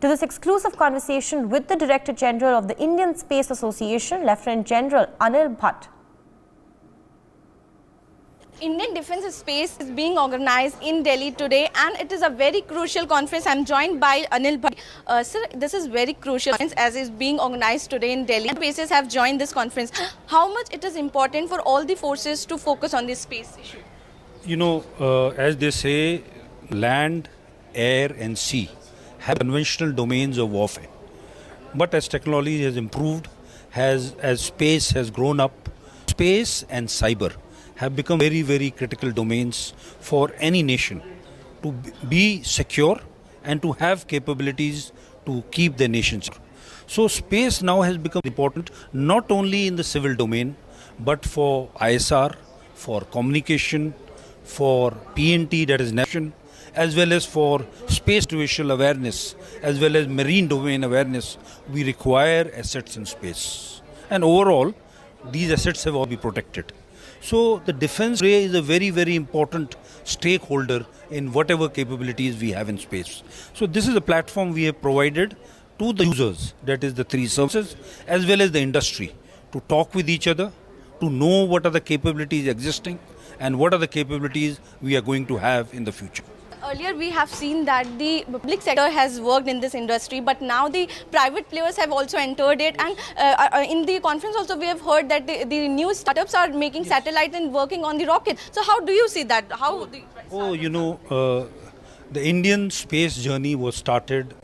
To this exclusive conversation with the Director General of the Indian Space Association, Lieutenant General Anil Bhatt. Indian Defence Space is being organized in Delhi today, and it is a very crucial conference. I am joined by Anil Bhatt. Sir, this is very crucial as is being organized today in Delhi. Bases have joined this conference. How much it is important for all the forces to focus on this space issue? You know, as they say, land, air and sea have conventional domains of warfare. But as technology has improved, as space has grown up, space and cyber have become very, very critical domains for any nation to be secure and to have capabilities to keep their nation secure. So space now has become important not only in the civil domain, but for ISR, for communication, for PNT, that is nation, as well as for space situational awareness, as well as marine domain awareness. We require assets in space. And overall, these assets have all to be protected. So the defense ray is a very, very important stakeholder in whatever capabilities we have in space. So this is a platform we have provided to the users, that is the three services, as well as the industry, to talk with each other, to know what are the capabilities existing and what are the capabilities we are going to have in the future. Earlier we have seen that the public sector has worked in this industry, but now the private players have also entered it, and in the conference also we have heard that the new startups are making satellites and working on the rocket. So how do you see that? The Indian space journey was started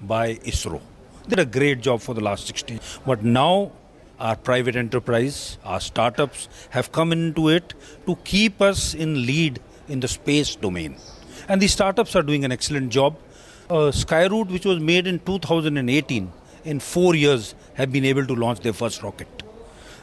by ISRO. They did a great job for the last 60 years, but now our private enterprise, our startups have come into it to keep us in lead in the space domain. And the startups are doing an excellent job. Skyroot, which was made in 2018, in 4 years have been able to launch their first rocket.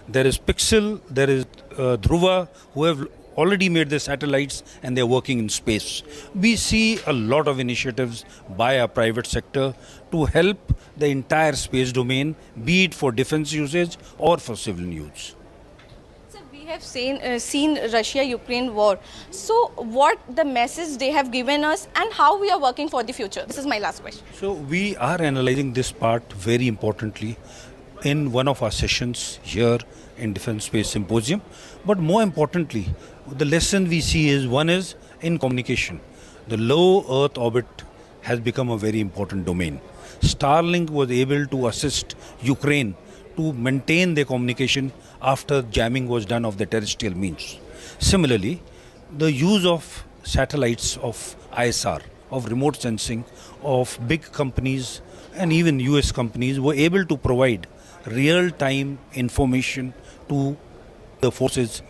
There is Pixel, there is Dhruva, who have already made their satellites and they're working in space. We see a lot of initiatives by our private sector to help the entire space domain, be it for defense usage or for civil use. We have seen Russia-Ukraine war. So what the message they have given us and how we are working for the future? This is my last question. So we are analyzing this part very importantly in one of our sessions here in Defence Space Symposium. But more importantly, the lesson we see is, one is in communication. The low Earth orbit has become a very important domain. Starlink was able to assist Ukraine to maintain their communication after jamming was done of the terrestrial means. Similarly, the use of satellites of ISR, of remote sensing, of big companies and even US companies were able to provide real-time information to the forces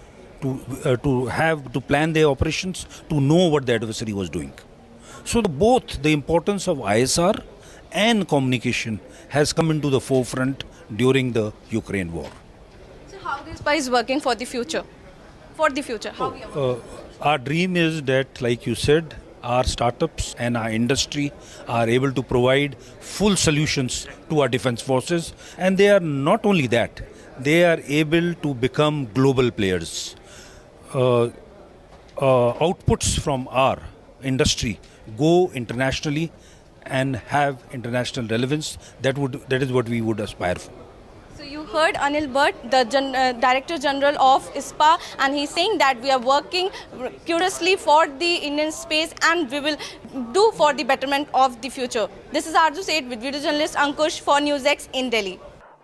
to plan their operations, to know what the adversary was doing. So both the importance of ISR and communication has come into the forefront during the Ukraine war. So how ISpA is working for the future? How we are our dream is that, like you said, our startups and our industry are able to provide full solutions to our defense forces, and they are not only that, they are able to become global players. Outputs from our industry go internationally and have international relevance. That is what we would aspire for. So you heard Anil Bhatt, the Director General of ISpA, and he's saying that we are working curiously for the Indian space and we will do for the betterment of the future. This is Arzu Seth with video journalist Ankush for NewsX in Delhi.